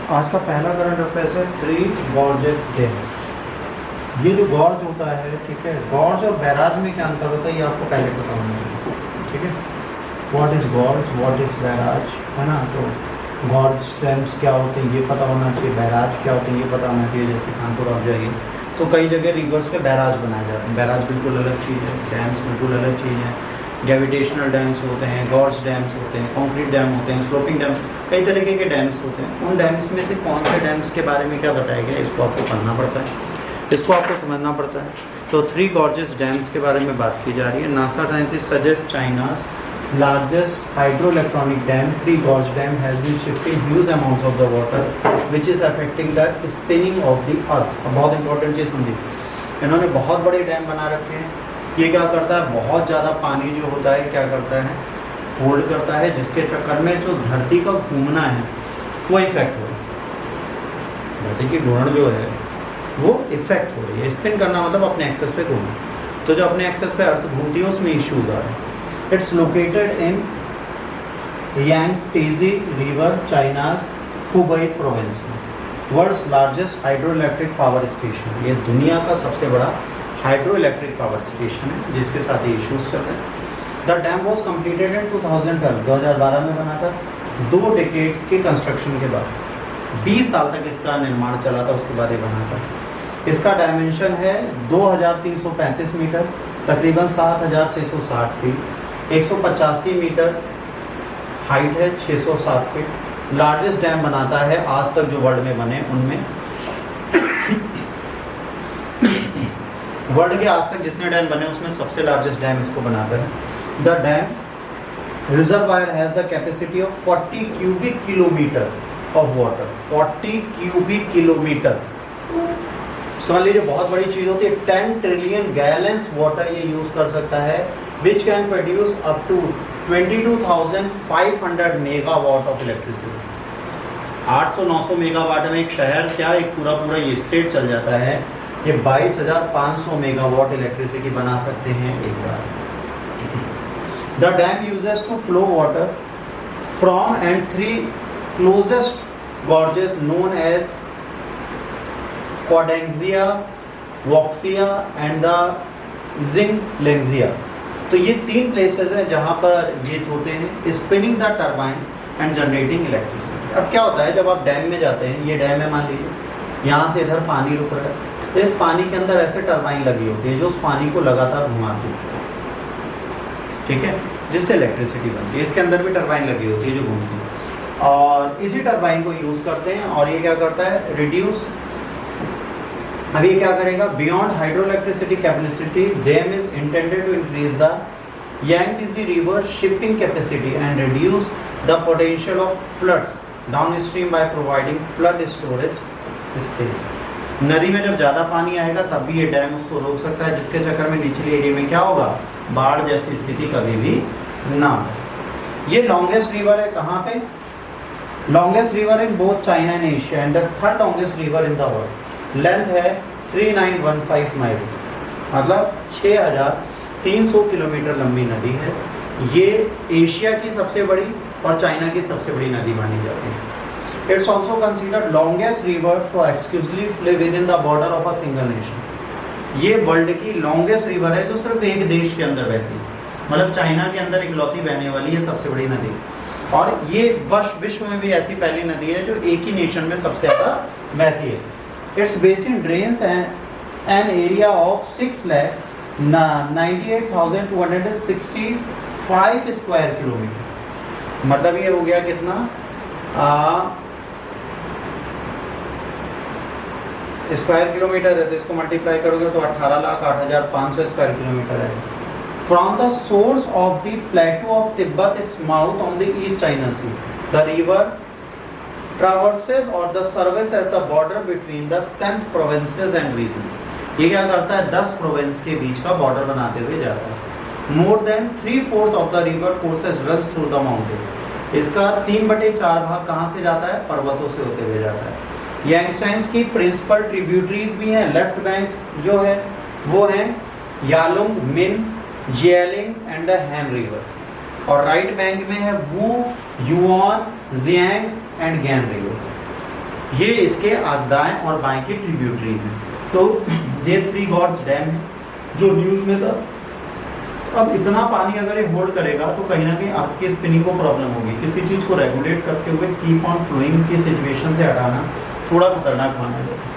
आज का पहला करंट अफेयर्स है 3 गॉर्जेस डैम। ये जो गॉर्ज होता है, ठीक है, गॉर्ज और बैराज में क्या अंतर होता है ये आपको पहले पता होना चाहिए, ठीक है। What is gorge, what is barrage, है ना। तो गॉर्ज डैम्स क्या होते हैं ये पता होना चाहिए, बैराज क्या होते हैं ये पता होना चाहिए। जैसे कानपुर आप जाइए तो कई जगह रिवर्स पे बैराज बनाए जाते हैं। बैराज बिल्कुल अलग चीज़ है, डैम्स बिल्कुल अलग चीज़ है। ग्रेविटेशनल डैम्स होते हैं, गॉर्ज डैम्स होते हैं, कंक्रीट डैम होते हैं, स्लोपिंग डैम्स, कई तरीके के डैम्स होते हैं। उन डैम्स में से कौन से डैम्स के बारे में क्या बताया गया इसको आपको पढ़ना पड़ता है, इसको आपको समझना पड़ता है। तो 3 गॉर्जेस डैम्स के बारे में बात की जा रही है। NASA scientist suggest China's largest hydro electronic dam 3 gorge dam has been shifting huge amounts of the water which is affecting the spinning of the earth. बहुत इंपॉर्टेंट चीज़ समझिए, इन्होंने बहुत बड़े डैम बना रखे हैं। ये क्या करता है, बहुत ज़्यादा पानी जो होता है क्या करता है, होल्ड करता है, जिसके चक्कर में जो धरती का घूमना है वो इफेक्ट हो रहा है। धरती की घूर्ण जो है वो इफेक्ट हो रही है। स्पिन करना मतलब अपने एक्सेस पे घूमना। तो जो अपने एक्सेस पे अर्थ घूमती है उसमें इश्यूज आ रहे हैं। It's located in Yangtze river, China's Hubei province में। World's largest hydro electric power station, ये दुनिया का सबसे बड़ा हाइड्रो इलेक्ट्रिक पावर स्टेशन है, जिसके साथ ये इशूज़ चल रहे हैं। The dam was completed in 2012 में बना था। 2 डेकेड्स के कंस्ट्रक्शन के बाद 20 साल तक इसका निर्माण चला था, उसके बाद ये बना था। इसका डायमेंशन है 2335 मीटर, तकरीबन 7660 फीट। 185 मीटर हाइट है, 607 फीट। लार्जेस्ट डैम बनाता है आज तक जो वर्ल्ड में बने उनमें। वर्ल्ड के आज तक जितने डैम बने उसमें सबसे लार्जेस्ट डैम इसको बनाता है। The dam reservoir has the capacity of 40 cubic kilometre of water. 40 cubic kilometre, समझ लीजिए बहुत बड़ी चीज़ होती है। 10 ट्रिलियन गैलन्स वाटर ये यूज़ कर सकता है, which can produce up to 22,500 megawatt of electricity. 800-900 megawatt में एक शहर क्या, एक पूरा ये स्टेट चल जाता है। ये 22,500 मेगावाट इलेक्ट्रिसिटी बना सकते हैं एक बार। The dam uses to flow water from and 3 closest gorges known as Qutangxia, Wuxia and the जिंगलेंजिया। तो ये 3 प्लेसेस हैं जहाँ पर ये होते हैं spinning the turbine and generating electricity. अब क्या होता है, जब आप डैम में जाते हैं, ये डैम है मान लीजिए, यहाँ से इधर पानी रुक रहा है, तो इस पानी के अंदर ऐसे टरबाइन लगी होती है जो उस पानी को लगातार घुमाती है, ठीक है, जिससे इलेक्ट्रिसिटी बनती है। इसके अंदर भी टरबाइन लगी होती है जो घूमती है, और इसी टरबाइन को यूज़ करते हैं। और ये क्या करता है, रिड्यूस। अब ये क्या करेगा, beyond hydro electricity capacity dam is intended to increase the Yangtze river shipping capacity and reduce the potential of floods downstream by providing flood storage space. नदी में जब ज़्यादा पानी आएगा तब भी ये डैम उसको रोक सकता है, जिसके चक्कर में निचले एरिया में क्या होगा, बाढ़ जैसी स्थिति कभी भी ना हो। ये लॉन्गेस्ट रिवर है कहाँ पे, longest river in both China and Asia and the 3rd longest river in the world. Length है 3915 माइल्स, मतलब 6300 किलोमीटर लंबी नदी है। ये एशिया की सबसे बड़ी और चाइना की सबसे बड़ी नदी मानी जाती है। It's also considered longest river for exclusively flow within the border of a single nation. ये वर्ल्ड की लॉन्गेस्ट रिवर है जो सिर्फ एक देश के अंदर बहती है, मतलब चाइना के अंदर इकलौती बहने वाली है सबसे बड़ी नदी। और ये विश्व में भी ऐसी पहली नदी है जो एक ही नेशन में सबसे ज़्यादा बहती है। It's basin drains an area of 6,98,265 square kilometre. मतलब ये हो गया कितना, स्क्वायर किलोमीटर है, तो इसको मल्टीप्लाई करोगे तो 18,08,500 स्क्वायर किलोमीटर है। From the source of the plateau of Tibet its mouth on the East China Sea, the river traverses or the service as the border between the 10th provinces and regions. ये क्या करता है, 10 province के बीच का border बनाते हुए जाता है। More than 3/4 of the river courses runs through the mountain. इसका 3/4 भाग कहाँ से जाता है, पर्वतों से होते हुए जाता है। यांगस्टेंस की प्रिंसिपल ट्रिब्यूटरीज भी हैं। लेफ्ट बैंक जो है वो है Yalong, Min, Jialing and the Han river, और राइट बैंक में है Wu, Yuan, Jiang and Gan river. ये इसके दाएं और बाएं की ट्रिब्यूटरीज हैं। तो ये थ्री गॉर्ज डैम है जो न्यूज़ में था। अब इतना पानी अगर ये होल्ड करेगा तो कहीं ना कहीं आपकी स्पिनिंग को प्रॉब्लम होगी। किसी चीज़ को रेगुलेट करते हुए कीप ऑन फ्लोइंग की सिचुएशन से हटाना थोड़ा खतरनाक माना जाएगा।